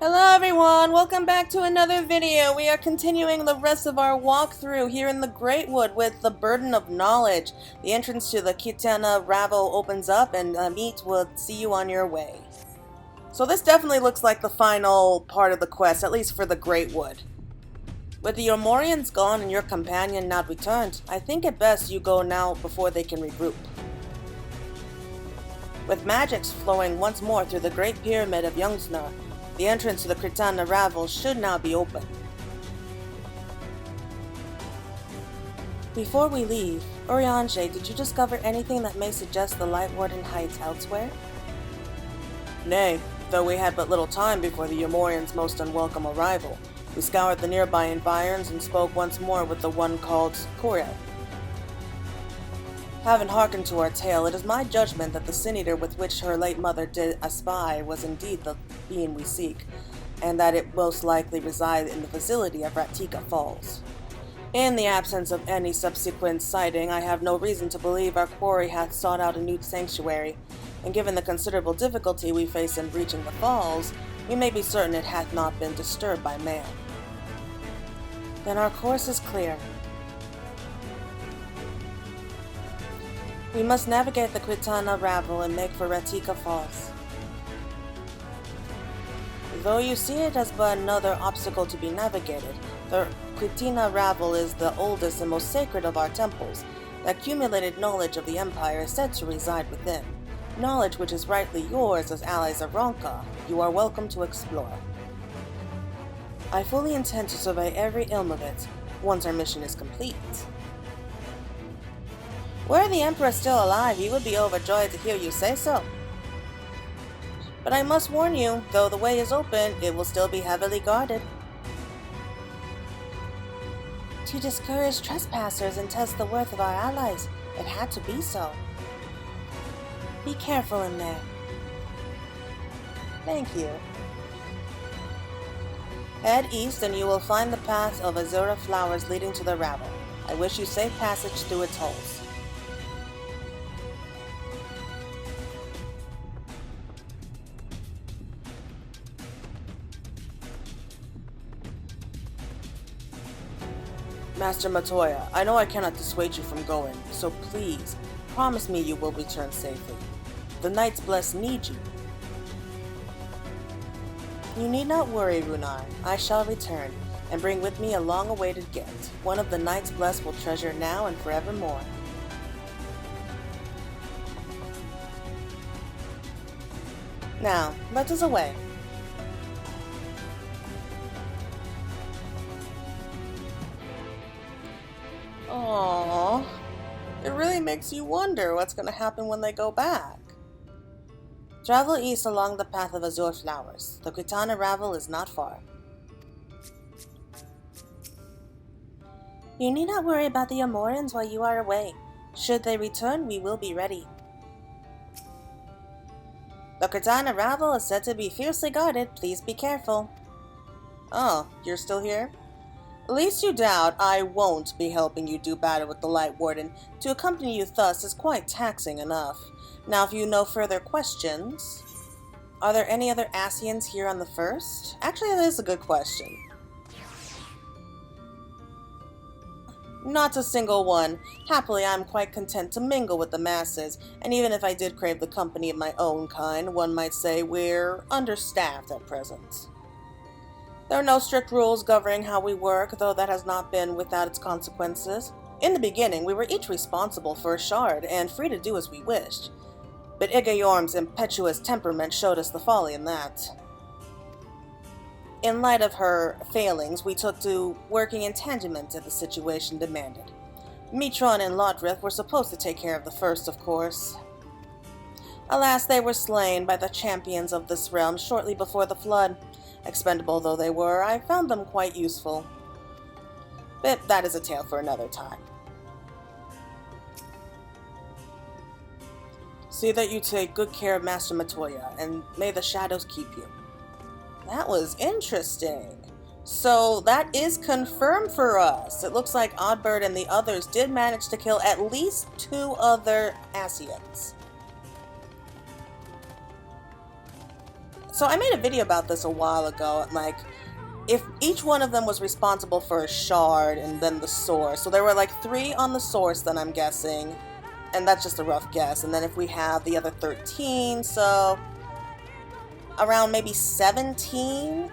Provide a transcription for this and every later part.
Hello everyone, welcome back to another video. We are continuing the rest of our walkthrough here in the Greatwood with the Burden of Knowledge. The entrance to the Katana Ravel opens up and Meet will see you on your way. So this definitely looks like the final part of the quest, at least for the Greatwood. With the Omorians gone and your companion not returned, I think it best you go now before they can regroup. With magics flowing once more through the Great Pyramid of Youngsnar, the entrance to the Katana Ravel should now be open. Before we leave, Oriange, did you discover anything that may suggest the Lightwarden hides elsewhere? Nay, though we had but little time before the Yomorians' most unwelcome arrival. We scoured the nearby environs and spoke once more with the one called Korel. Having hearkened to our tale, it is my judgment that the sin-eater with which her late mother did espy was indeed the being we seek, and that it most likely resides in the vicinity of Ratika Falls. In the absence of any subsequent sighting, I have no reason to believe our quarry hath sought out a new sanctuary, and given the considerable difficulty we face in reaching the falls, we may be certain it hath not been disturbed by man. Then our course is clear. We must navigate the Katana Ravel and make for Ratika Falls. Though you see it as but another obstacle to be navigated, the Katana Ravel is the oldest and most sacred of our temples. The accumulated knowledge of the Empire is said to reside within. Knowledge which is rightly yours as allies of Ronka. You are welcome to explore. I fully intend to survey every ilm of it, once our mission is complete. Were the Emperor still alive, he would be overjoyed to hear you say so. But I must warn you, though the way is open, it will still be heavily guarded. To discourage trespassers and test the worth of our allies, it had to be so. Be careful in there. Thank you. Head east and you will find the path of azura flowers leading to the Ravel. I wish you safe passage through its holes. Master Matoya, I know I cannot dissuade you from going, so please, promise me you will return safely. The Knights Blessed need you. You need not worry, Runar. I shall return, and bring with me a long-awaited gift. One of the Knights Blessed will treasure now and forevermore. Now, let us away. Aww, it really makes you wonder what's going to happen when they go back. Travel east along the path of azure flowers. The Katana Ravel is not far. You need not worry about the Omorians while you are away. Should they return, we will be ready. The Katana Ravel is said to be fiercely guarded. Please be careful. Oh, you're still here? Least you doubt I won't be helping you do battle with the Lightwarden. To accompany you thus is quite taxing enough. Now, if you no further questions, are there any other Ascians here on the first? Actually, that is a good question. Not a single one. Happily, I am quite content to mingle with the masses, and even if I did crave the company of my own kind, one might say we're understaffed at present. There are no strict rules governing how we work, though that has not been without its consequences. In the beginning, we were each responsible for a shard, and free to do as we wished. But Igayorm's impetuous temperament showed us the folly in that. In light of her failings, we took to working in tangent as the situation demanded. Mitron and Lodrith were supposed to take care of the first, of course. Alas, they were slain by the champions of this realm shortly before the flood. Expendable though they were, I found them quite useful. But that is a tale for another time. See that you take good care of Master Matoya, and may the shadows keep you. That was interesting. So that is confirmed for us. It looks like Oddbird and the others did manage to kill at least 2 other Ascians. So I made a video about this a while ago, like, if each one of them was responsible for a shard and then the source. So there were like 3 on the source, then I'm guessing, and that's just a rough guess. And then if we have the other 13, so around maybe 17,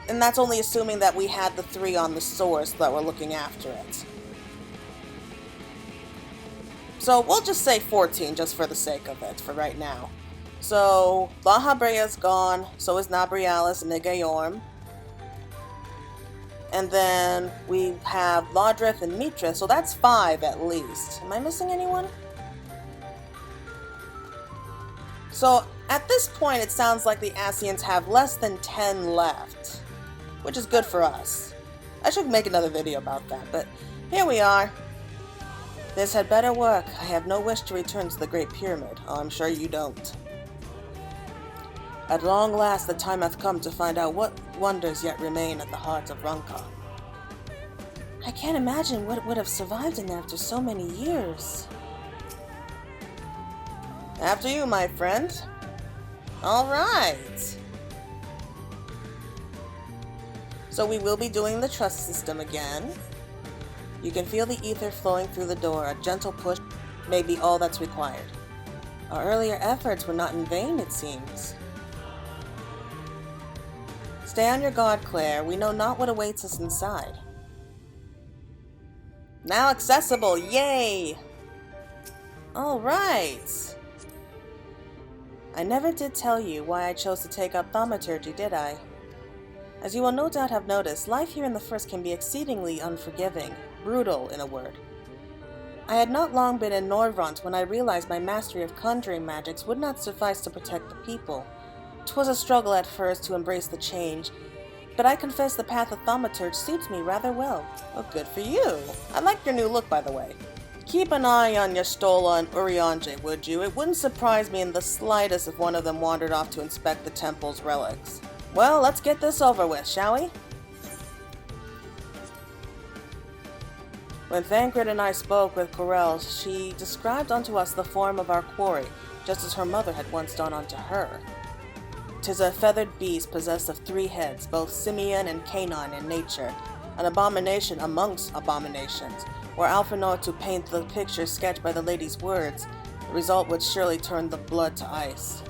and that's only assuming that we had the 3 on the source that were looking after it. So we'll just say 14 just for the sake of it for right now. So La Habrea's gone, so is Nabrialis and Igayorm. And then we have Laudrith and Mitra, so that's 5 at least. Am I missing anyone? So at this point it sounds like the Ascians have less than 10 left, which is good for us. I should make another video about that, but here we are. This had better work. I have no wish to return to the Great Pyramid. Oh, I'm sure you don't. At long last the time hath come to find out what wonders yet remain at the heart of Rankar. I can't imagine what would have survived in there after so many years. After you, my friend. Alright. So we will be doing the trust system again. You can feel the ether flowing through the door. A gentle push may be all that's required. Our earlier efforts were not in vain, it seems. Stay on your guard, Claire. We know not what awaits us inside. Now accessible! Yay! Alright! I never did tell you why I chose to take up thaumaturgy, did I? As you will no doubt have noticed, life here in the First can be exceedingly unforgiving. Brutal, in a word. I had not long been in Norvrant when I realized my mastery of conjuring magics would not suffice to protect the people. 'Twas a struggle at first to embrace the change, but I confess the path of thaumaturge suits me rather well. Oh, good for you. I like your new look, by the way. Keep an eye on Yastola and Urianger, would you? It wouldn't surprise me in the slightest if one of them wandered off to inspect the temple's relics. Well, let's get this over with, shall we? When Thancred and I spoke with Corel, she described unto us the form of our quarry, just as her mother had once done unto her. 'Tis a feathered beast possessed of 3 heads, both simian and canine in nature, an abomination amongst abominations. Were Alphonor to paint the picture sketched by the lady's words, the result would surely turn the blood to ice.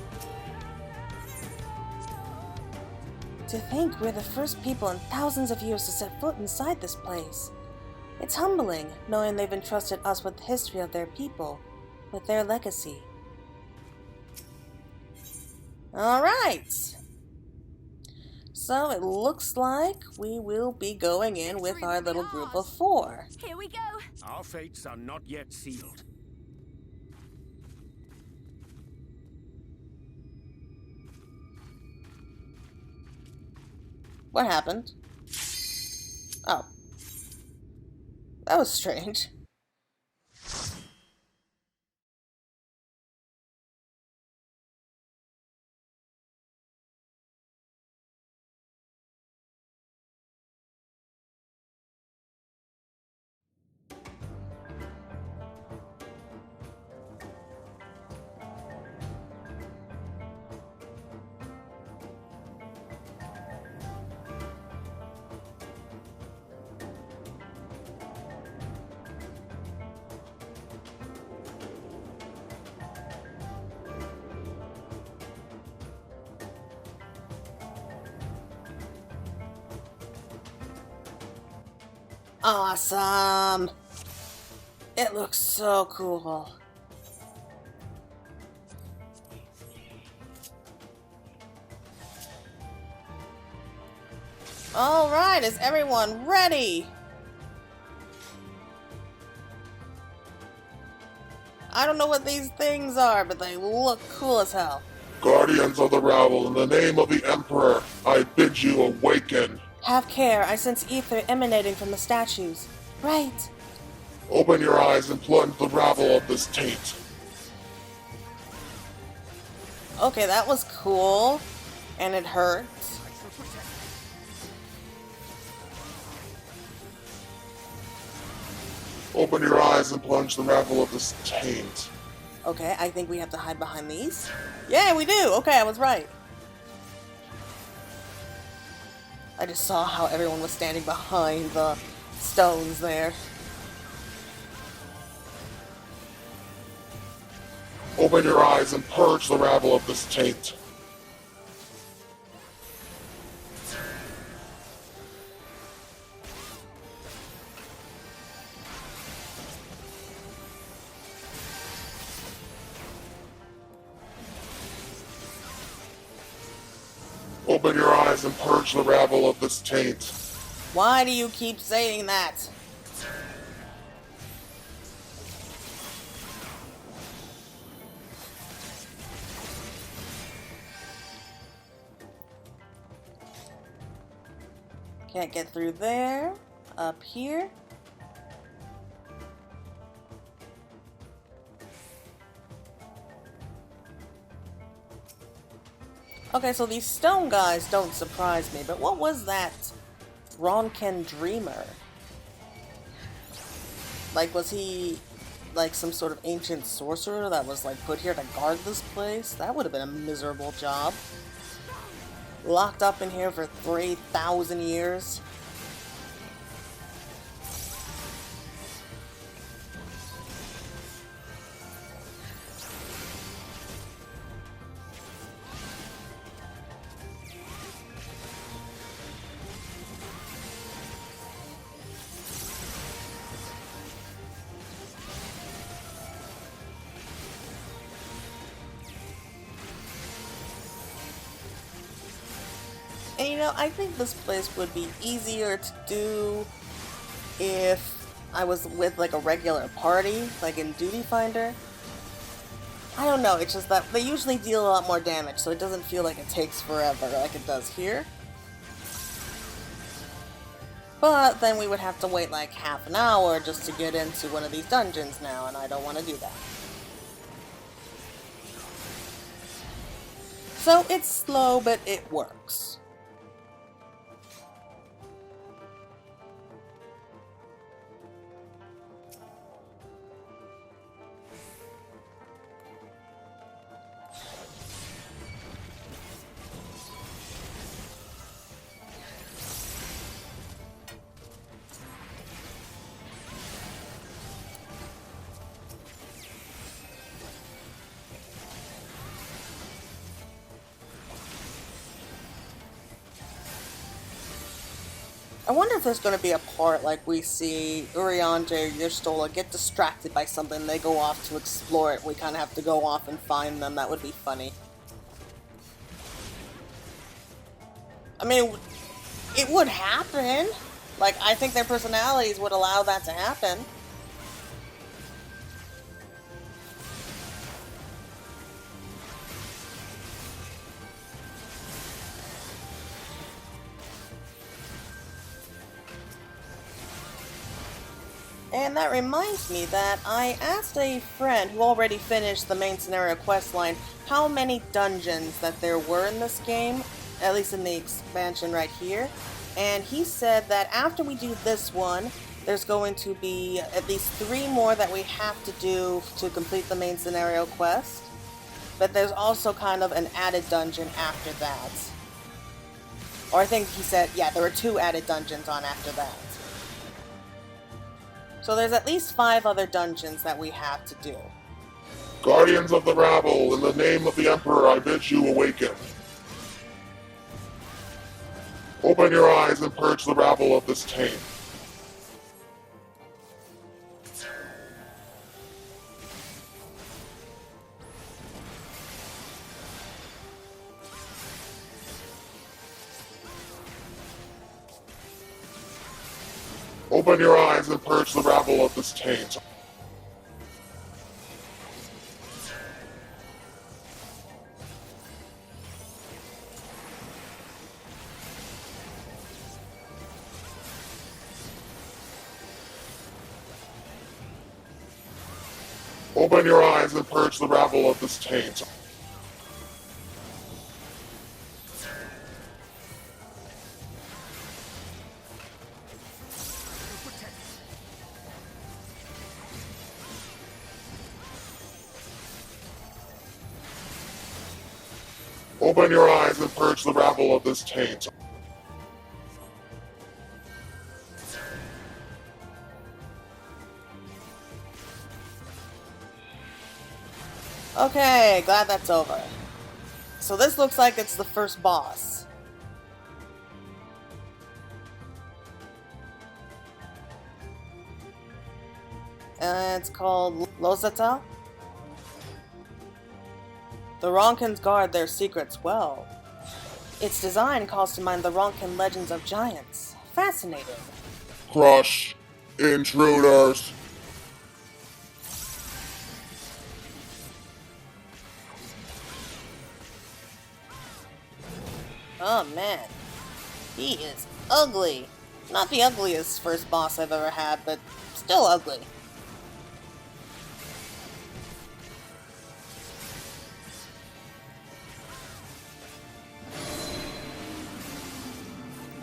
To think we're the first people in thousands of years to set foot inside this place. It's humbling, knowing they've entrusted us with the history of their people, with their legacy. Alright! So it looks like we will be going in with our little group of 4. Here we go! Our fates are not yet sealed. What happened? Oh. That was strange. Awesome! It looks so cool. Alright, is everyone ready? I don't know what these things are, but they look cool as hell. Guardians of the Ravel, in the name of the Emperor, I bid you awaken. Have care, I sense ether emanating from the statues. Right. Open your eyes and plunge the Ravel of this taint. Okay, that was cool. And it hurts. Open your eyes and plunge the Ravel of this taint. Okay, I think we have to hide behind these. Yeah, we do! Okay, I was right. I just saw how everyone was standing behind the stones there. Open your eyes and purge the rabble of this taint. Open your eyes and purge the rabble of this taint. Why do you keep saying that? Can't get through there. Up here. Okay, so these stone guys don't surprise me, but what was that Ronken Dreamer? Like, was he like some sort of ancient sorcerer that was like put here to guard this place? That would have been a miserable job. Locked up in here for 3,000 years. And you know, I think this place would be easier to do if I was with like a regular party, like in Duty Finder. I don't know, it's just that they usually deal a lot more damage, so it doesn't feel like it takes forever like it does here. But then we would have to wait like half an hour just to get into one of these dungeons now, and I don't want to do that. So it's slow, but it works. I wonder if there's going to be a part like we see Urianger, Yerstola get distracted by something, they go off to explore it, we kind of have to go off and find them. That would be funny. I mean, it would happen. Like, I think their personalities would allow that to happen. And that reminds me that I asked a friend who already finished the main scenario questline how many dungeons that there were in this game, at least in the expansion right here, and he said that after we do this one, there's going to be at least 3 more that we have to do to complete the main scenario quest, but there's also kind of an added dungeon after that. Or I think he said, yeah, there were 2 added dungeons on after that. So there's at least 5 other dungeons that we have to do. Guardians of the rabble, in the name of the Emperor, I bid you awaken. Open your eyes and purge the rabble of this taint. Open your eyes and purge the rabble of this taint. Open your eyes and purge the rabble of this taint. Open your eyes and purge the rabble of this taint. Okay, glad that's over. So this looks like it's the first boss. It's called Lozata. The Ronkins guard their secrets well. Its design calls to mind the Ronkin legends of giants. Fascinating. Crush. Intruders. Oh man, he is ugly. Not the ugliest first boss I've ever had, but still ugly.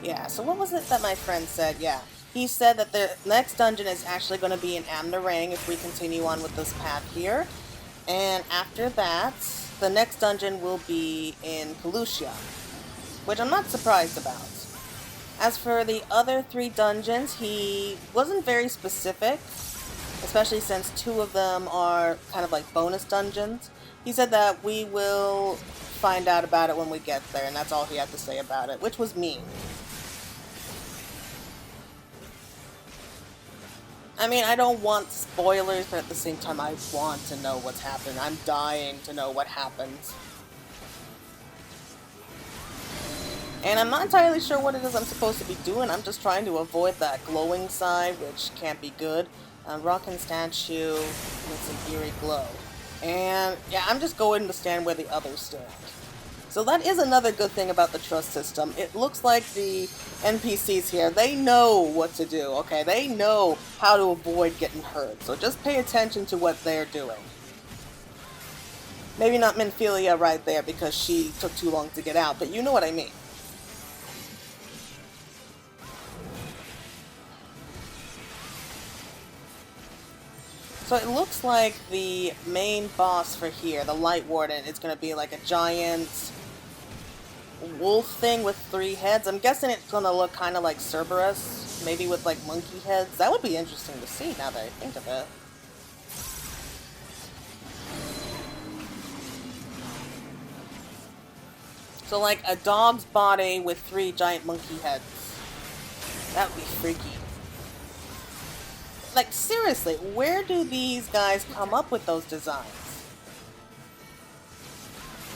Yeah, so what was it that my friend said? Yeah, he said that the next dungeon is actually going to be in Amnarang if we continue on with this path here. And after that, the next dungeon will be in Pelusia, which I'm not surprised about. As for the other 3 dungeons, he wasn't very specific, especially since 2 of them are kind of like bonus dungeons. He said that we will find out about it when we get there, and that's all he had to say about it, which was mean. I mean, I don't want spoilers, but at the same time, I want to know what's happening. I'm dying to know what happens. And I'm not entirely sure what it is I'm supposed to be doing. I'm just trying to avoid that glowing side, which can't be good. Rockin' statue with an eerie glow. And yeah, I'm just going to stand where the others stand. So that is another good thing about the trust system. It looks like the NPCs here, they know what to do, okay? They know how to avoid getting hurt. So just pay attention to what they're doing. Maybe not Minfilia right there because she took too long to get out, but you know what I mean. So it looks like the main boss for here, the Lightwarden, is going to be like a giant wolf thing with 3 heads. I'm guessing it's going to look kind of like Cerberus, maybe with like monkey heads. That would be interesting to see now that I think of it. So like a dog's body with 3 giant monkey heads. That would be freaky. Like seriously, where do these guys come up with those designs?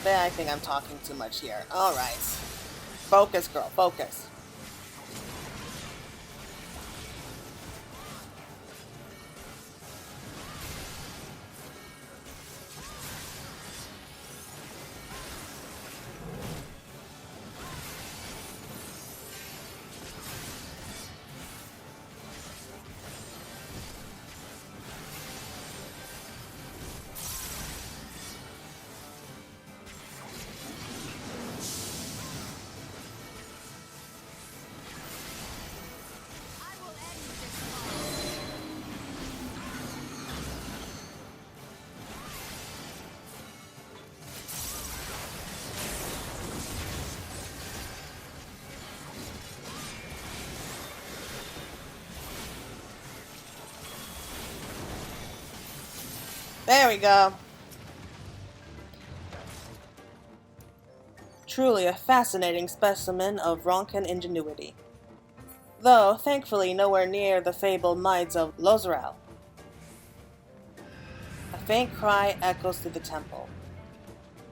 I think I'm talking too much here. Alright. Focus, girl, focus. There we go. Truly a fascinating specimen of Ronkin ingenuity. Though, thankfully, nowhere near the fabled might of Lozarel. A faint cry echoes through the temple.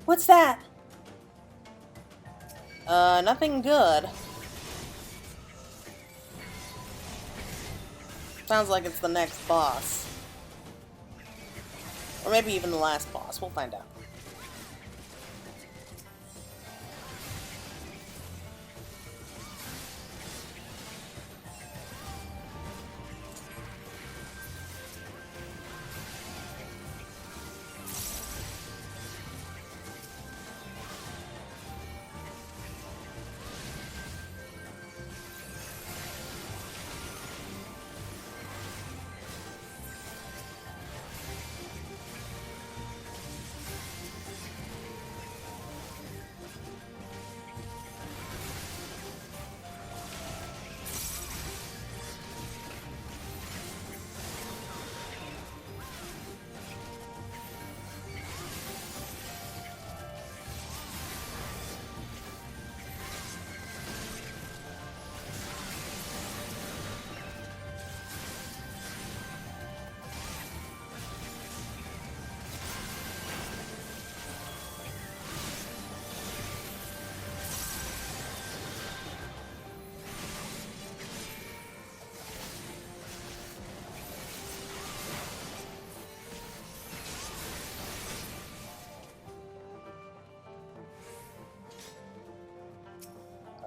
What's that? Nothing good. Sounds like it's the next boss. Or maybe even the last boss. We'll find out.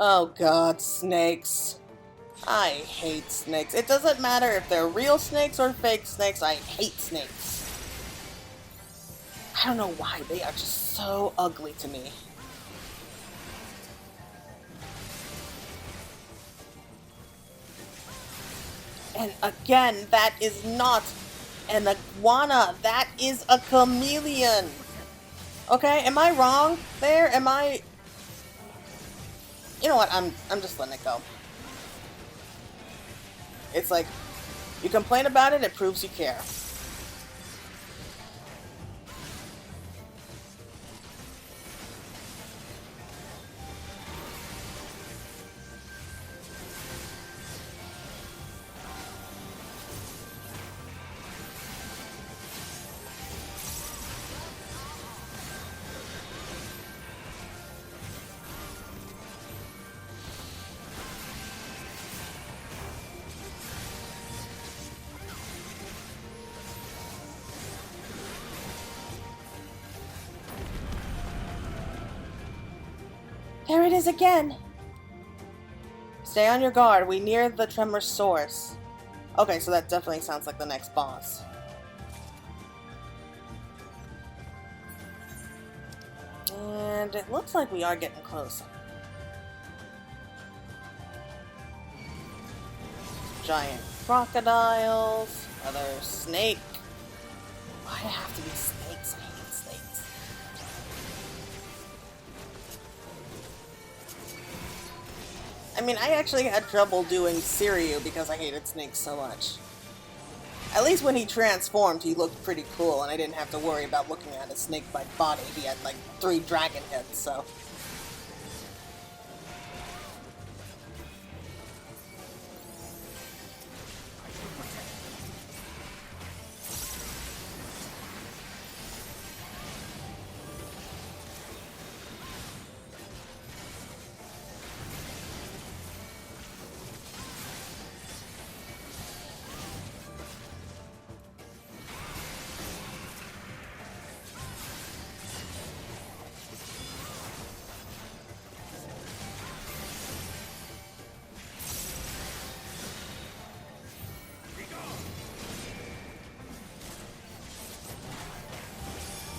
Oh god, snakes. I hate snakes. It doesn't matter if they're real snakes or fake snakes, I hate snakes. I don't know why, they are just so ugly to me. And again, that is not an iguana, that is a chameleon. Okay, am I wrong there? Am I... You know what, I'm just letting it go. It's like, you complain about it, it proves you care. There it is again! Stay on your guard. We near the tremor's source. Okay, so that definitely sounds like the next boss. And it looks like we are getting close. Giant crocodiles, another snake. Why do it have to be snakes? I hate snakes. I mean, I actually had trouble doing Siryu because I hated snakes so much. At least when he transformed, he looked pretty cool, and I didn't have to worry about looking at a snake-like body. He had, like, 3 dragon heads, so...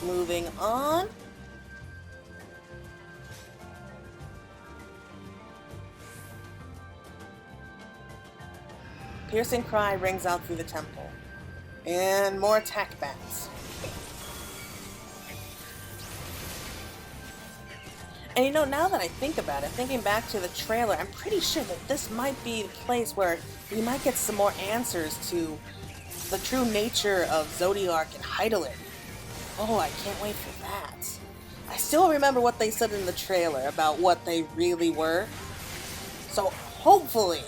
Moving on. Piercing cry rings out through the temple. And more attack bats. And you know, now that I think about it, thinking back to the trailer, I'm pretty sure that this might be the place where we might get some more answers to the true nature of Zodiark and Hydaelyn. Oh, I can't wait for that. I still remember what they said in the trailer about what they really were. So hopefully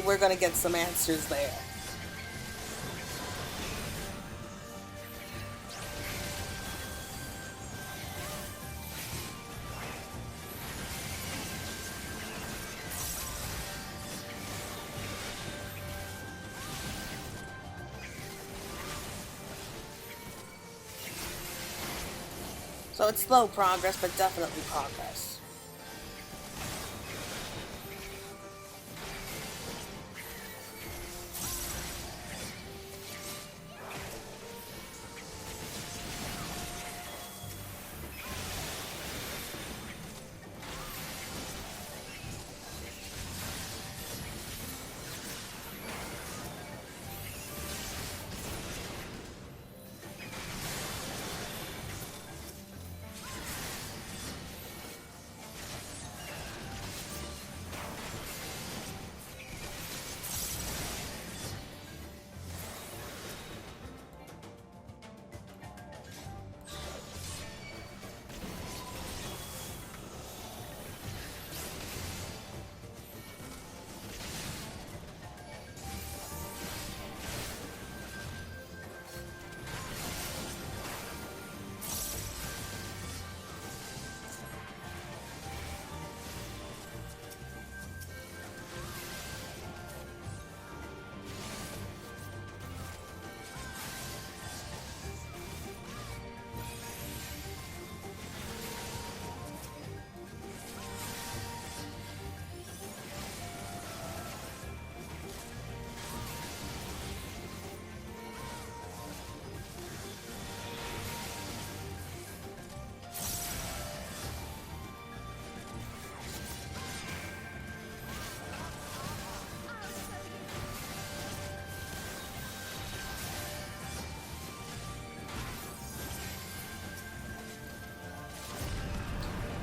we're gonna get some answers there. So it's slow progress, but definitely progress.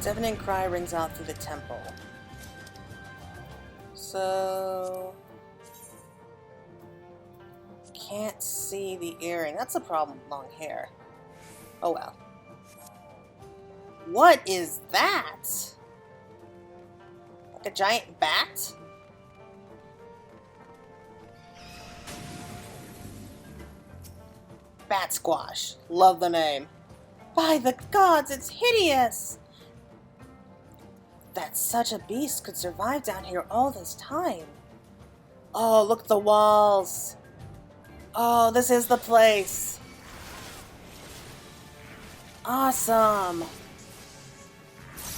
Deafening cry rings out through the temple. So... can't see the earring. That's a problem with long hair. Oh well. What is that? Like a giant bat? Bat Squash. Love the name. By the gods, it's hideous! That such a beast could survive down here all this time. Oh, look at the walls. Oh, this is the place. Awesome.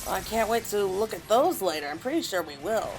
Well, I can't wait to look at those later. I'm pretty sure we will.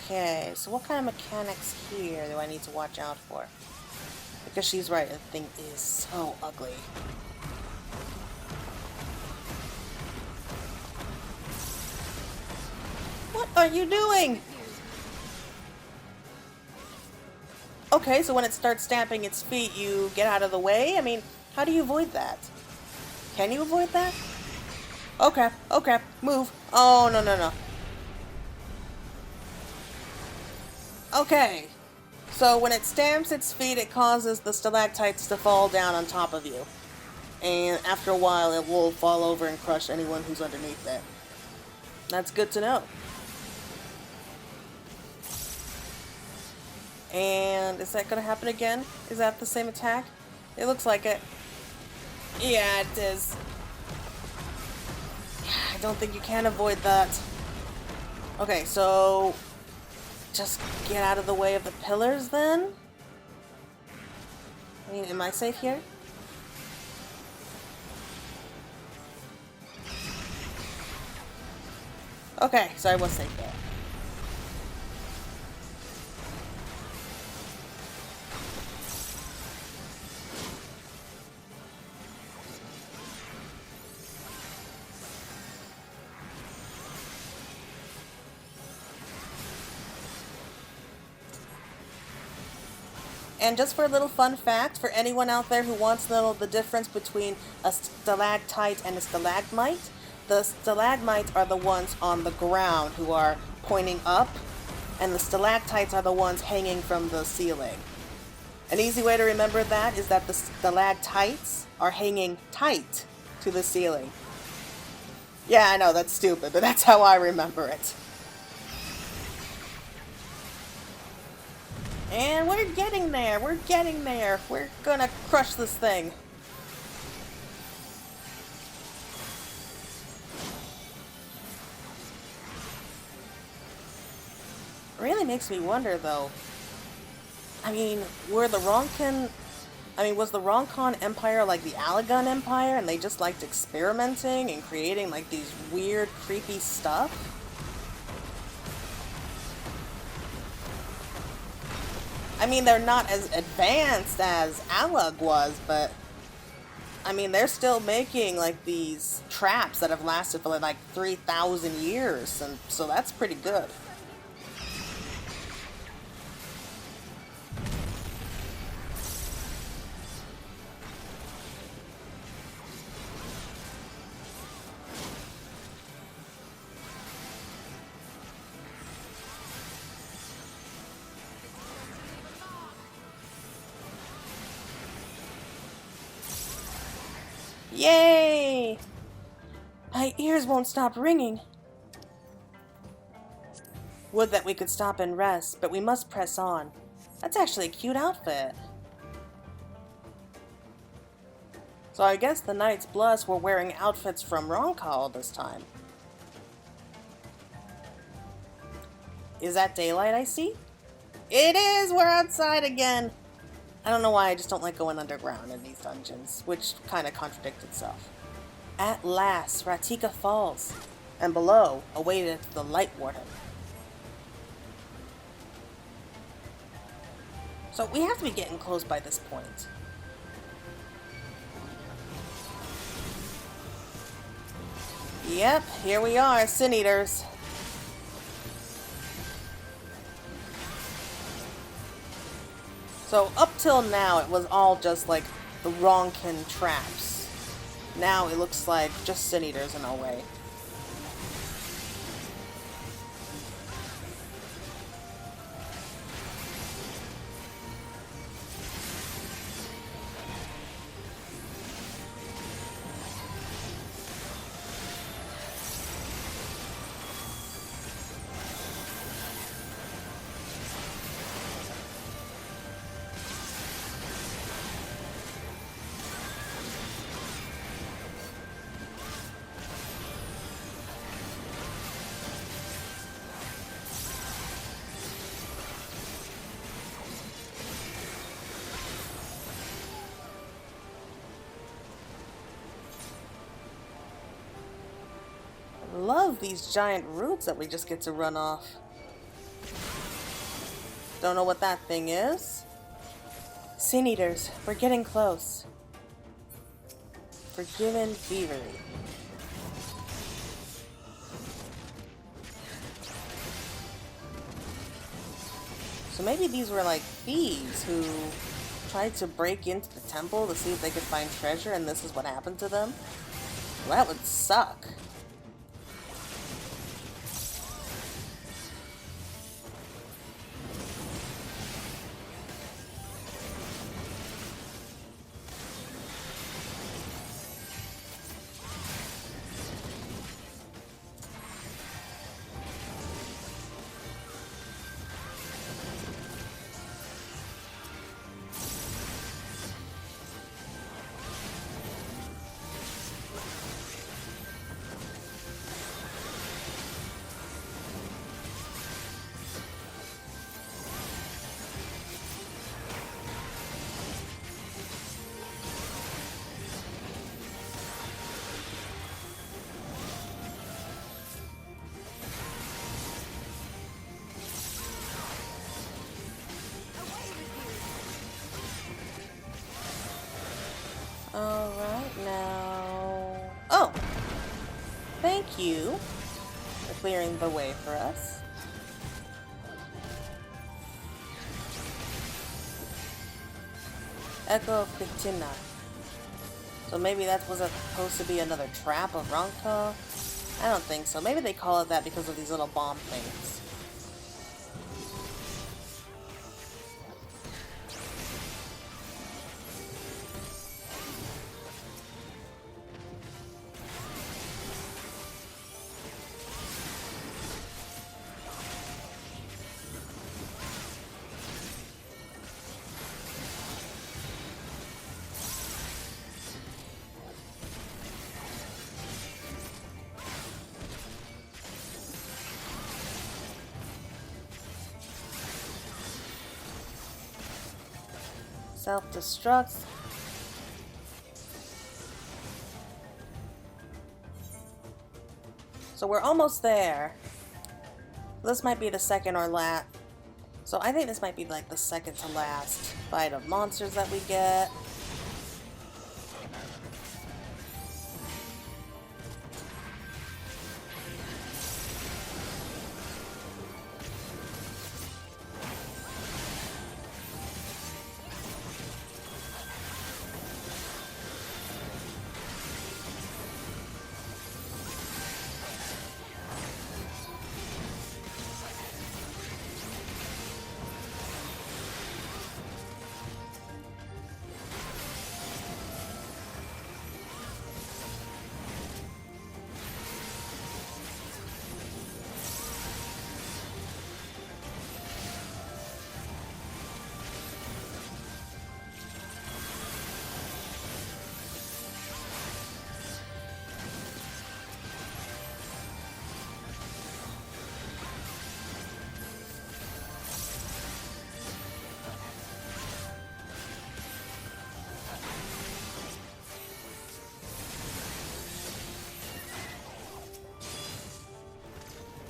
Okay, so what kind of mechanics here do I need to watch out for? Because she's right, the thing is so ugly. What are you doing? Okay, so when it starts stamping its feet, you get out of the way? I mean, how do you avoid that? Can you avoid that? Okay, okay, move. Oh, no, no, no. Okay, so when it stamps its feet, it causes the stalactites to fall down on top of you. And after a while, it will fall over and crush anyone who's underneath it. That's good to know. And is that going to happen again? Is that the same attack? It looks like it. Yeah, it is. I don't think you can avoid that. Okay, so... just get out of the way of the pillars, then? I mean, am I safe here? Okay, so I was safe there. And just for a little fun fact, for anyone out there who wants to know the difference between a stalactite and a stalagmite, the stalagmites are the ones on the ground who are pointing up, and the stalactites are the ones hanging from the ceiling. An easy way to remember that is that the stalactites are hanging tight to the ceiling. Yeah, I know, that's stupid, but that's how I remember it. And we're getting there, we're getting there. We're gonna crush this thing. It really makes me wonder though. I mean, was the Ronkan Empire like the Alagun Empire and they just liked experimenting and creating like these weird, creepy stuff? I mean, they're not as advanced as Alag was, but I mean, they're still making like these traps that have lasted for like 3,000 years, and so that's pretty good. Yay! My ears won't stop ringing. Would that we could stop and rest, but we must press on. That's actually a cute outfit. So I guess the Knights Bless were wearing outfits from Ronka all this time. Is that daylight I see? It is! We're outside again! I don't know why, I just don't like going underground in these dungeons, which kind of contradicts itself. At last, Ratika falls, and below, awaited the Lightwarden. So we have to be getting close by this point. Yep, here we are, Sin Eaters. So up till now, it was all just like the Ronkin traps. Now it looks like just Sin Eaters in a way. Love these giant roots that we just get to run off. Don't know what that thing is. Sin Eaters, we're getting close. Forgiven Thievery. So maybe these were like thieves who tried to break into the temple to see if they could find treasure, and this is what happened to them? Well, that would suck. Alright, now... Oh! Thank you for clearing the way for us. Echo Katana. So maybe that was supposed to be another trap of Ronka? I don't think so. Maybe they call it that because of these little bomb things. Self-destruct. So we're almost there. This might be the second or last. So I think this might be like the second to last fight of monsters that we get.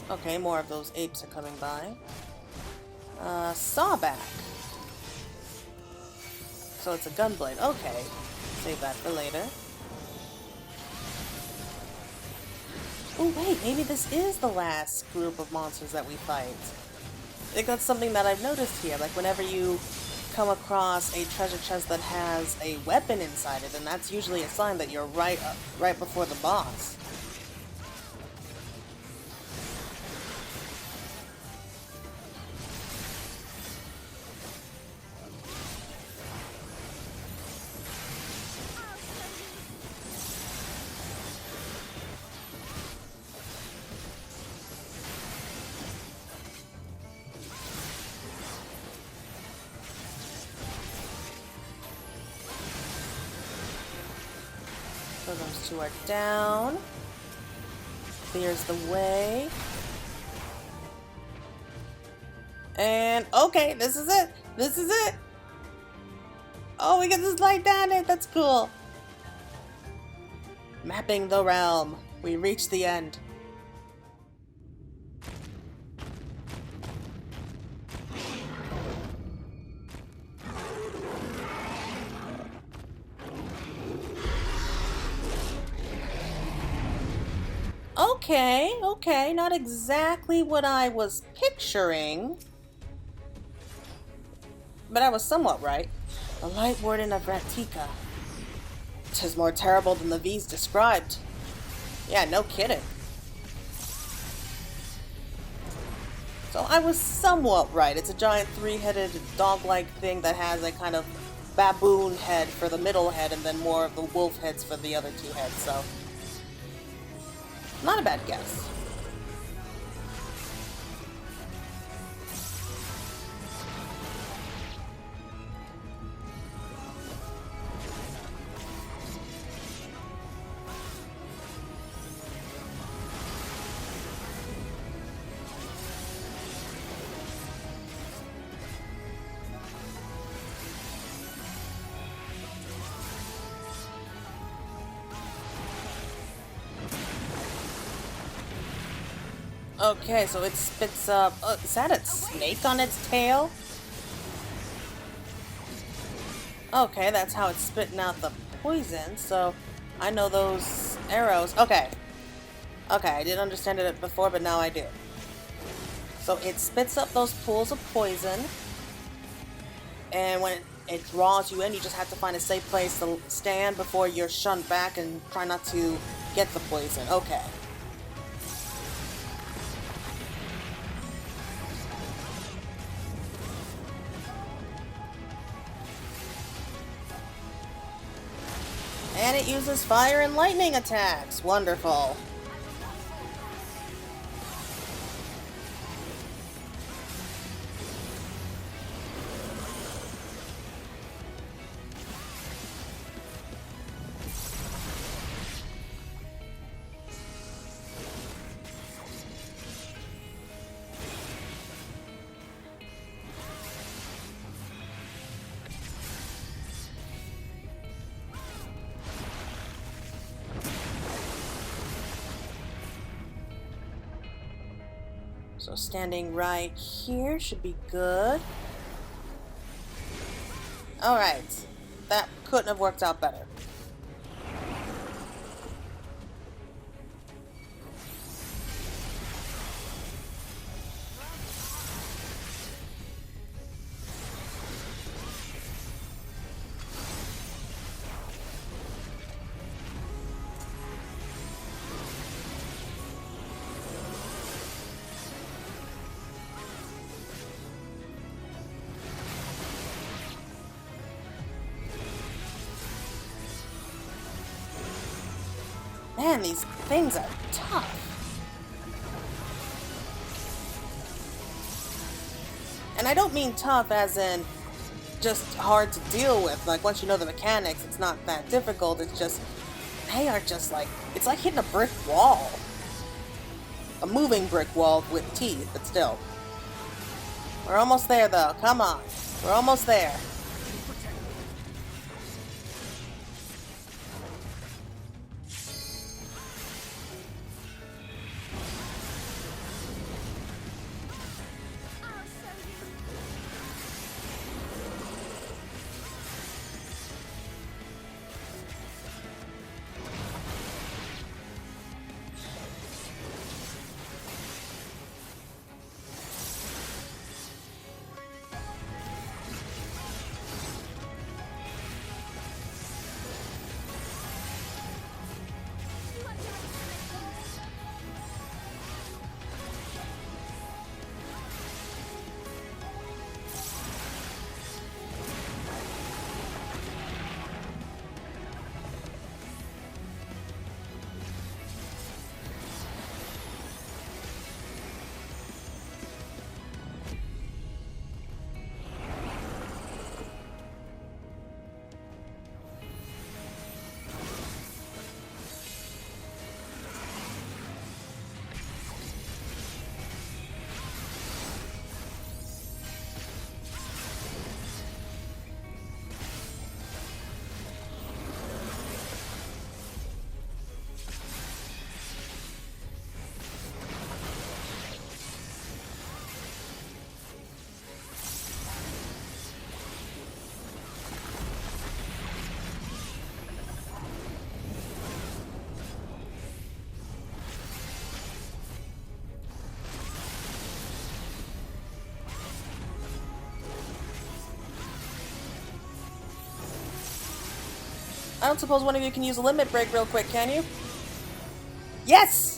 Okay, more of those apes are coming by. Sawback. So it's a gunblade. Okay. Save that for later. Oh wait, maybe this is the last group of monsters that we fight. I think that's something that I've noticed here. Like whenever you come across a treasure chest that has a weapon inside it, and that's usually a sign that you're right before the boss. So those two are down. Clears the way. And okay, this is it. This is it. Oh, we get this light down it. That's cool. Mapping the realm. We reach the end. Okay, not exactly what I was picturing, but I was somewhat right. The Lightwarden of Ratika. 'Tis more terrible than the Viis described. Yeah, no kidding. So I was somewhat right. It's a giant three-headed dog-like thing that has a kind of baboon head for the middle head and then more of the wolf heads for the other two heads, so not a bad guess. Okay, so it spits up... is that a snake on its tail? Okay, that's how it's spitting out the poison, so I know those arrows... Okay, I didn't understand it before, but now I do. So it spits up those pools of poison, and when it draws you in, you just have to find a safe place to stand before you're shunned back and try not to get the poison. Okay. And it uses fire and lightning attacks. Wonderful. So standing right here should be good. Alright. That couldn't have worked out better. Man, these things are tough. And I don't mean tough as in just hard to deal with. Like, once you know the mechanics, it's not that difficult. It's just, they are just like, it's like hitting a brick wall. A moving brick wall with teeth, but still. We're almost there, though. Come on. We're almost there. I don't suppose one of you can use a limit break real quick, can you? Yes!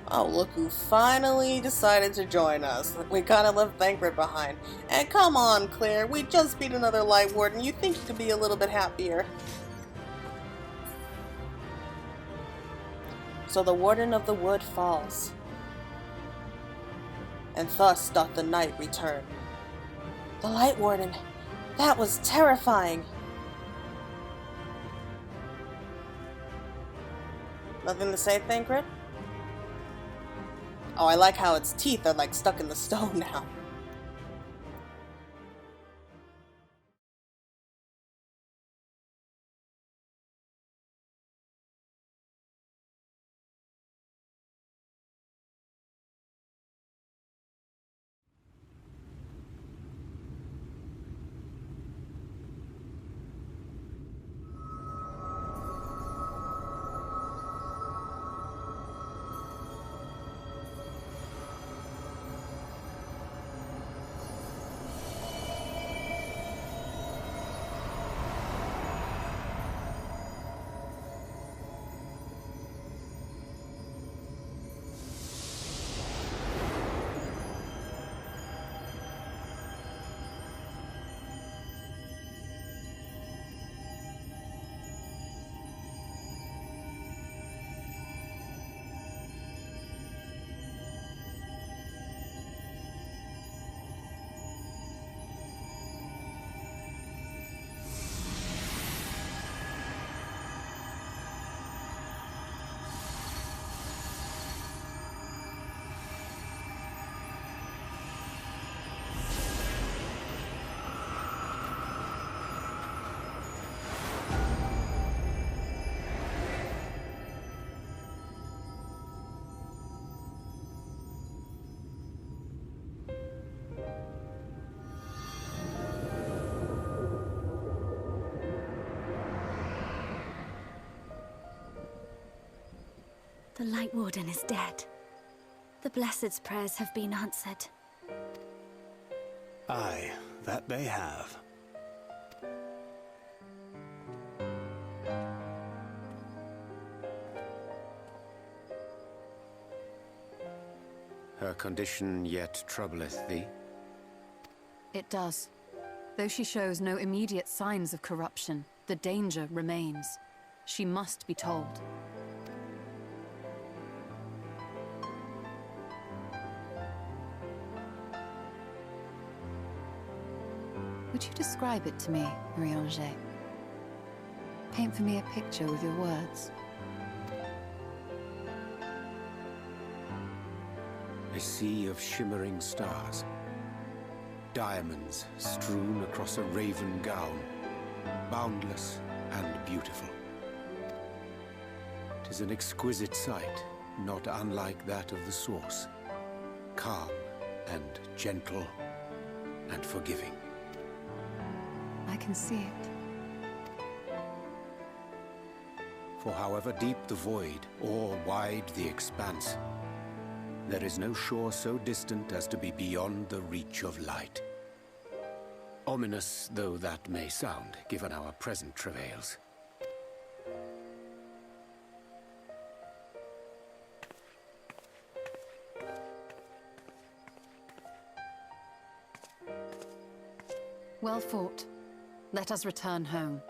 Oh, look who finally decided to join us. We kind of left Thancred behind. And come on, Claire, we just beat another Lightwarden. You think you could be a little bit happier. So the Warden of the Wood falls. And thus doth the night return. The Lightwarden! That was terrifying! Nothing to say, Thancred? Oh, I like how its teeth are like stuck in the stone now. The Lightwarden is dead. The Blessed's prayers have been answered. Aye, that they have. Her condition yet troubleth thee? It does. Though she shows no immediate signs of corruption, the danger remains. She must be told. Would you describe it to me, Marie-Ange? Paint for me a picture with your words. A sea of shimmering stars. Diamonds strewn across a raven gown. Boundless and beautiful. 'Tis an exquisite sight, not unlike that of the source. Calm and gentle and forgiving. I can see it. For however deep the void, or wide the expanse, there is no shore so distant as to be beyond the reach of light. Ominous though that may sound, given our present travails. Well fought. Let us return home.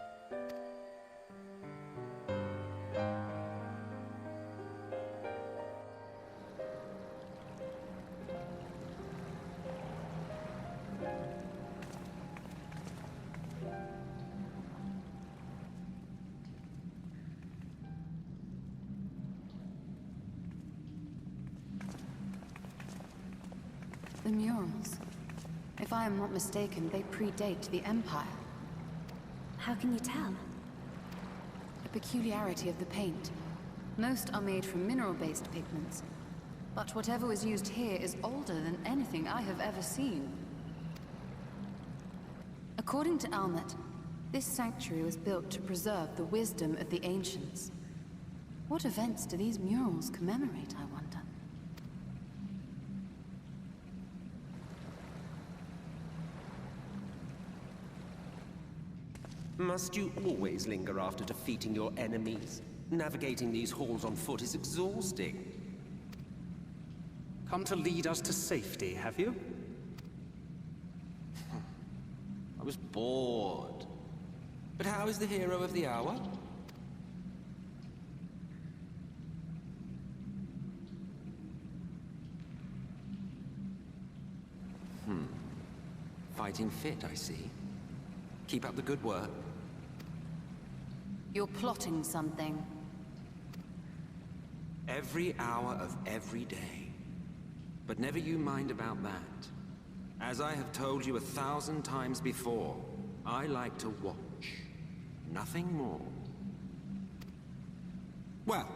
The murals. If I am not mistaken, they predate the Empire. How can you tell? A peculiarity of the paint. Most are made from mineral-based pigments. But whatever was used here is older than anything I have ever seen. According to Almet, this sanctuary was built to preserve the wisdom of the ancients. What events do these murals commemorate, I wonder? Must you always linger after defeating your enemies? Navigating these halls on foot is exhausting. Come to lead us to safety, have you? I was bored. But how is the hero of the hour? Fighting fit, I see. Keep up the good work. You're plotting something. Every hour of every day. But never you mind about that. As I have told you 1,000 times before, I like to watch. Nothing more. Well,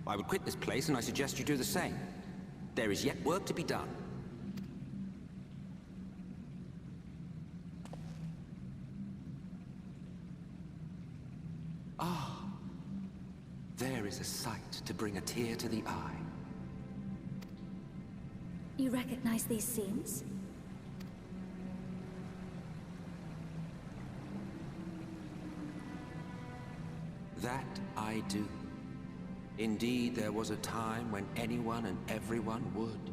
I would quit this place and I suggest you do the same. There is yet work to be done. There is a sight to bring a tear to the eye. You recognize these scenes? That I do. Indeed, there was a time when anyone and everyone would.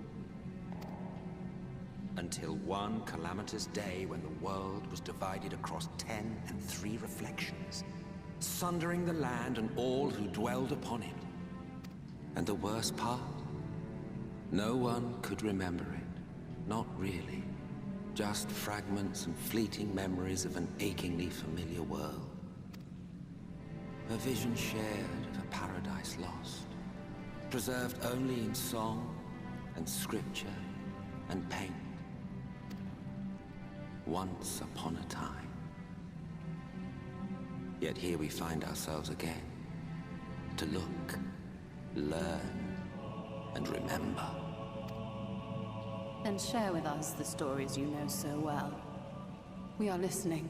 Until one calamitous day when the world was divided across 10 and 3 reflections, sundering the land and all who dwelled upon it. And the worst part? No one could remember it. Not really. Just fragments and fleeting memories of an achingly familiar world. A vision shared of a paradise lost, preserved only in song and scripture and paint. Once upon a time. Yet here we find ourselves again, to look, learn, and remember. Then share with us the stories you know so well. We are listening.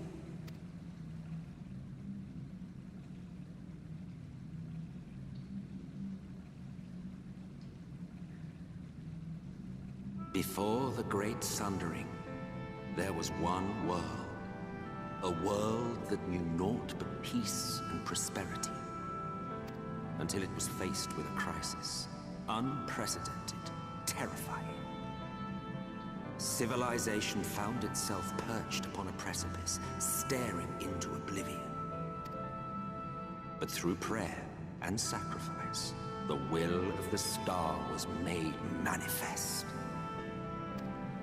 Before the Great Sundering, there was one world. A world that knew naught but peace and prosperity. Until it was faced with a crisis. Unprecedented, terrifying. Civilization found itself perched upon a precipice, staring into oblivion. But through prayer and sacrifice, the will of the star was made manifest.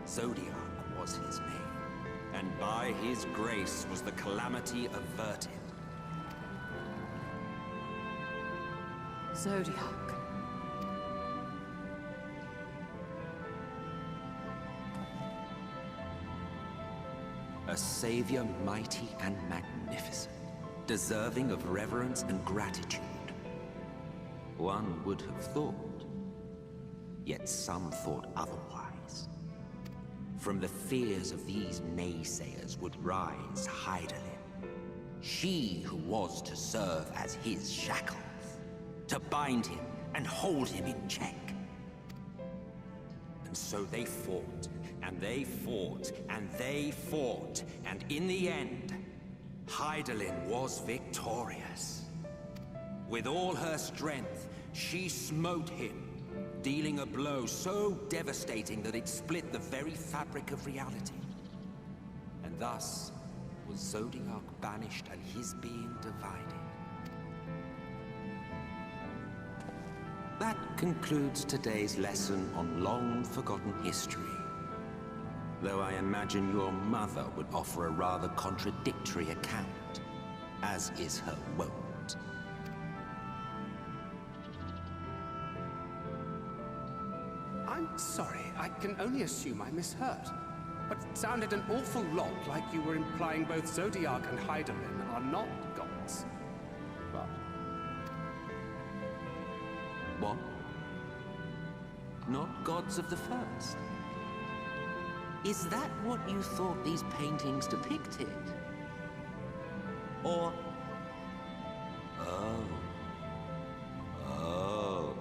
Zodiark was his name. And by his grace was the calamity averted. Zodiark. A savior mighty and magnificent, deserving of reverence and gratitude. One would have thought, yet some thought otherwise. From the fears of these naysayers would rise Hydaelyn. She who was to serve as his shackles, to bind him and hold him in check. And so they fought, and they fought, and they fought, and in the end, Hydaelyn was victorious. With all her strength, she smote him, dealing a blow so devastating that it split the very fabric of reality. And thus was Zodiark banished and his being divided. That concludes today's lesson on long-forgotten history. Though I imagine your mother would offer a rather contradictory account, as is her wont. I'm sorry, I can only assume I misheard. But it sounded an awful lot like you were implying both Zodiark and Hydaelyn are not gods. But... What? not gods of the first. Is that what you thought these paintings depicted? Or... Oh.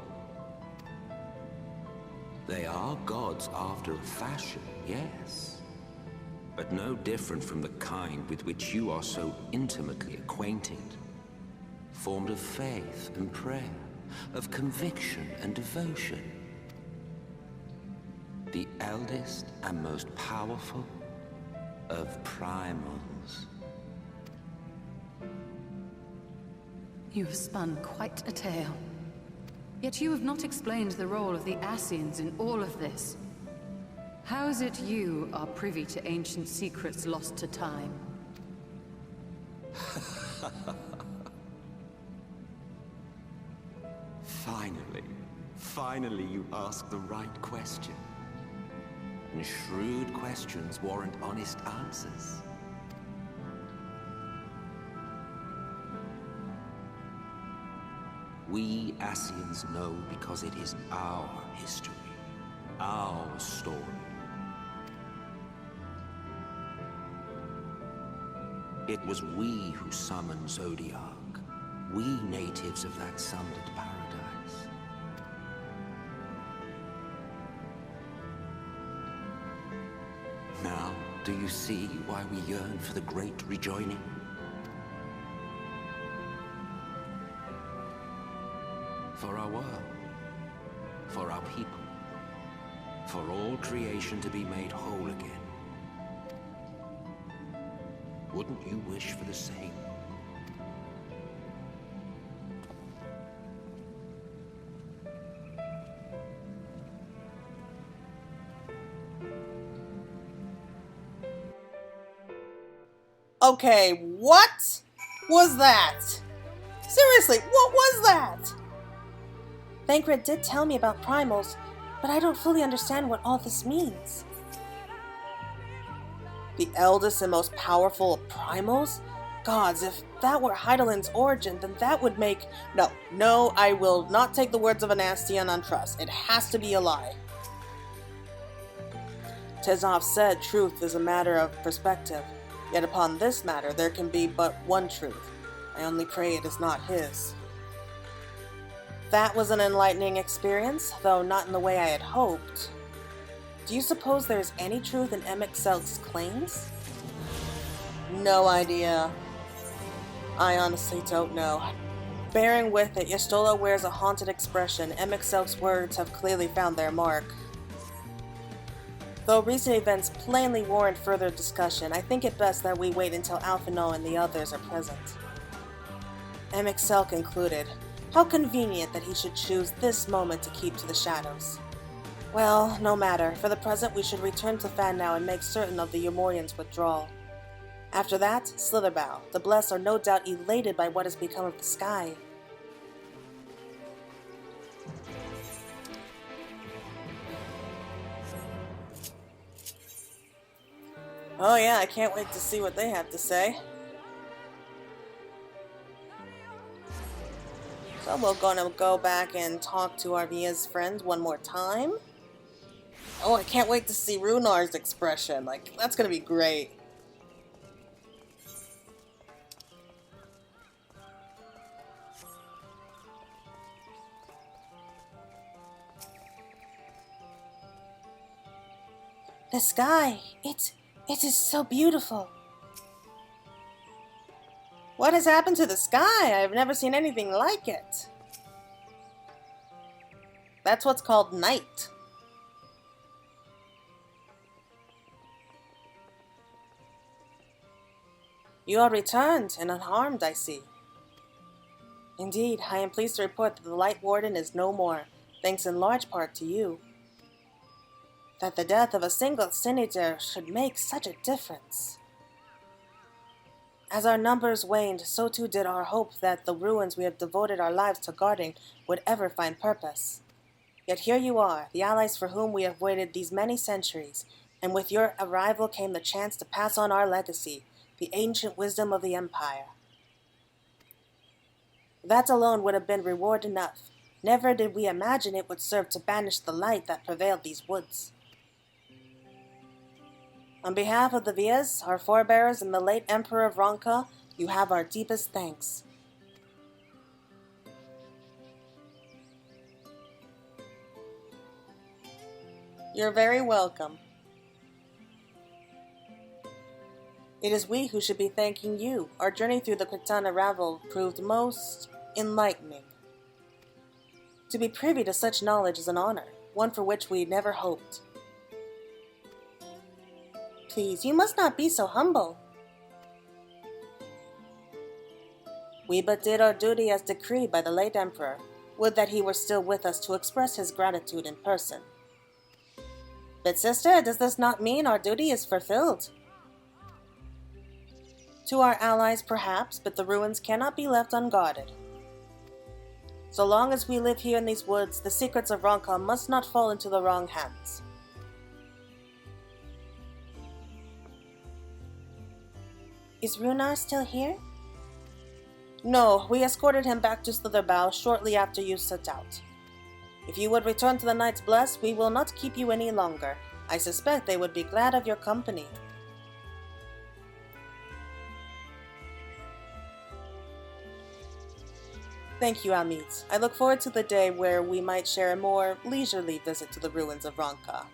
They are gods after a fashion, yes. But no different from the kind with which you are so intimately acquainted. Formed of faith and prayer, of conviction and devotion. The eldest and most powerful of primals. You have spun quite a tale. Yet you have not explained the role of the Ascians in all of this. How is it you are privy to ancient secrets lost to time? Finally you ask the right question. And shrewd questions warrant honest answers. We Ascians know because it is our history, our story. It was we who summoned Zodiark, we natives of that sunlit paradise. Now, do you see why we yearn for the great rejoining? For our world, for our people, for all creation to be made whole again. Wouldn't you wish for the same? Okay, what was that? Seriously, what was that? Thancred did tell me about primals, but I don't fully understand what all this means. The eldest and most powerful of primals? Gods, if that were Hydaelyn's origin, then that would make... No, I will not take the words of an Ascian on trust. It has to be a lie. Tezov said truth is a matter of perspective, yet upon this matter there can be but one truth. I only pray it is not his. That was an enlightening experience, though not in the way I had hoped. Do you suppose there is any truth in Emixel's claims? No idea. I honestly don't know. Bearing with it, Y'shtola wears a haunted expression. Emixel's words have clearly found their mark. Though recent events plainly warrant further discussion, I think it best that we wait until Alphinaud and the others are present. Emixel concluded. How convenient that he should choose this moment to keep to the shadows. Well, no matter. For the present, we should return to Fannow and make certain of the Umorians' withdrawal. After that, Slitherbow. The Blessed are no doubt elated by what has become of the sky. Oh yeah, I can't wait to see what they have to say. So we're gonna go back and talk to our Viis friends one more time. Oh, I can't wait to see Runar's expression. Like, that's gonna be great. The sky, it is so beautiful. What has happened to the sky? I've never seen anything like it. That's what's called night. You are returned and unharmed, I see. Indeed, I am pleased to report that the Lightwarden is no more, thanks in large part to you. That the death of a single senator should make such a difference. As our numbers waned, so too did our hope that the ruins we have devoted our lives to guarding would ever find purpose. Yet here you are, the allies for whom we have waited these many centuries, and with your arrival came the chance to pass on our legacy, the ancient wisdom of the Empire. That alone would have been reward enough. Never did we imagine it would serve to banish the light that prevailed these woods. On behalf of the Viis, our forebears, and the late Emperor of Ronka, you have our deepest thanks. You're very welcome. It is we who should be thanking you. Our journey through the Katana Ravel proved most enlightening. To be privy to such knowledge is an honor, one for which we never hoped. Please, you must not be so humble. We but did our duty as decreed by the late Emperor. Would that he were still with us to express his gratitude in person. But sister, does this not mean our duty is fulfilled? To our allies, perhaps, but the ruins cannot be left unguarded. So long as we live here in these woods, the secrets of Ronka must not fall into the wrong hands. Is Runar still here? No, we escorted him back to Slitherbough shortly after you set out. If you would return to the Knights Blessed, we will not keep you any longer. I suspect they would be glad of your company. Thank you, Amit. I look forward to the day where we might share a more leisurely visit to the ruins of Ronka.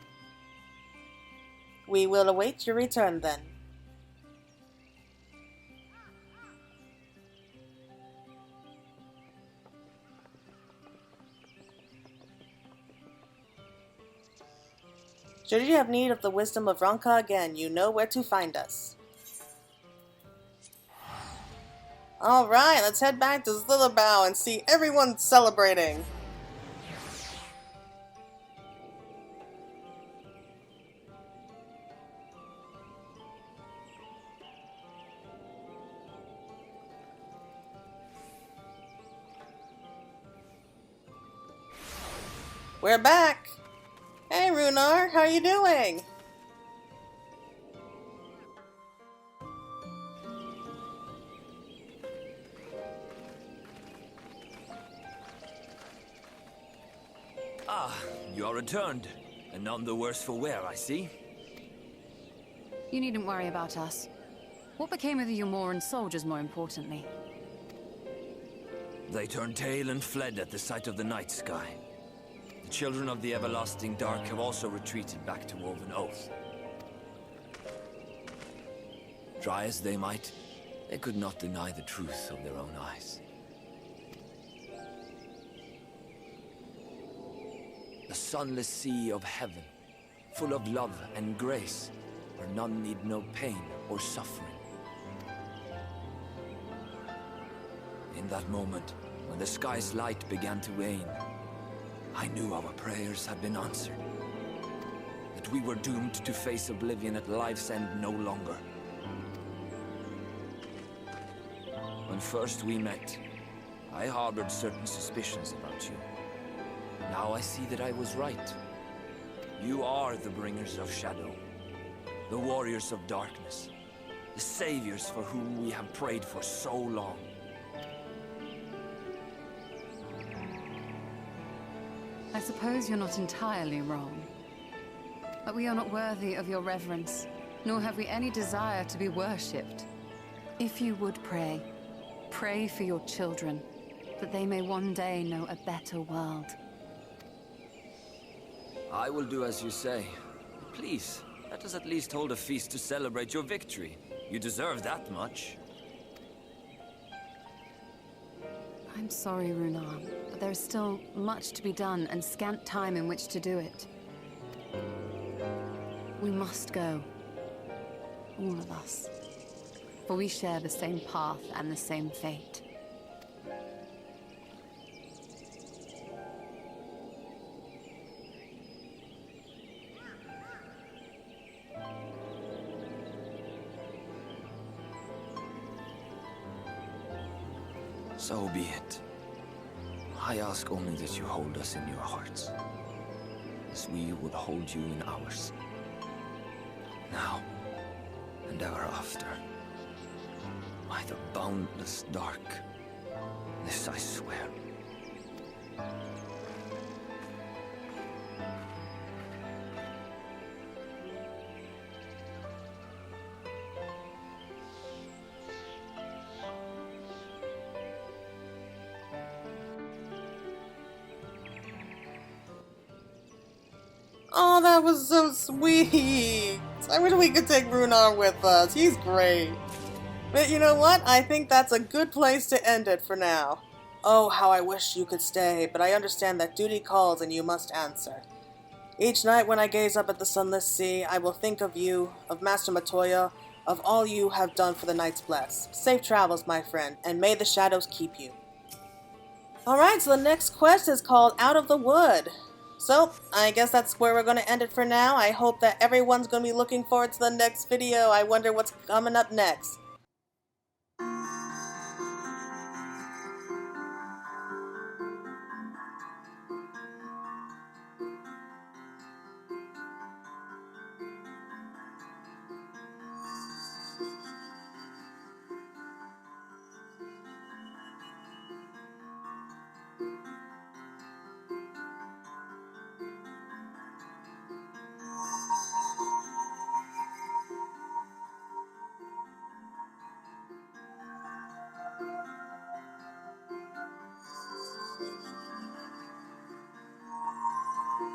We will await your return then. Should you have need of the wisdom of Ronka again, you know where to find us. Alright, let's head back to Slitherbough and see everyone celebrating. We're back! Hey Runar, how are you doing? Ah, you are returned, and none the worse for wear, I see. You needn't worry about us. What became of the Umoran soldiers, more importantly? They turned tail and fled at the sight of the night sky. The children of the everlasting dark have also retreated back to Woven Oath. Try as they might, they could not deny the truth of their own eyes. The sunless sea of heaven, full of love and grace, where none need know pain or suffering. In that moment, when the sky's light began to wane, I knew our prayers had been answered. That we were doomed to face oblivion at life's end no longer. When first we met, I harbored certain suspicions about you. Now I see that I was right. You are the bringers of shadow, the warriors of darkness, the saviors for whom we have prayed for so long. I suppose you're not entirely wrong. But we are not worthy of your reverence, nor have we any desire to be worshipped. If you would pray, pray for your children, that they may one day know a better world. I will do as you say. Please, let us at least hold a feast to celebrate your victory. You deserve that much. I'm sorry, Runar, but there is still much to be done and scant time in which to do it. We must go. All of us. For we share the same path and the same fate. So be it. I ask only that you hold us in your hearts, as we would hold you in ours. Now, and ever after. By the boundless dark, this I swear. Oh, that was so sweet. I wish we could take Runar with us. He's great. But you know what? I think that's a good place to end it for now. Oh, how I wish you could stay, but I understand that duty calls and you must answer. Each night when I gaze up at the sunless sea, I will think of you, of Master Matoya, of all you have done for the Knights Blessed. Safe travels, my friend, and may the shadows keep you. Alright, so the next quest is called Out of the Wood. So, I guess that's where we're going to end it for now. I hope that everyone's going to be looking forward to the next video. I wonder what's coming up next.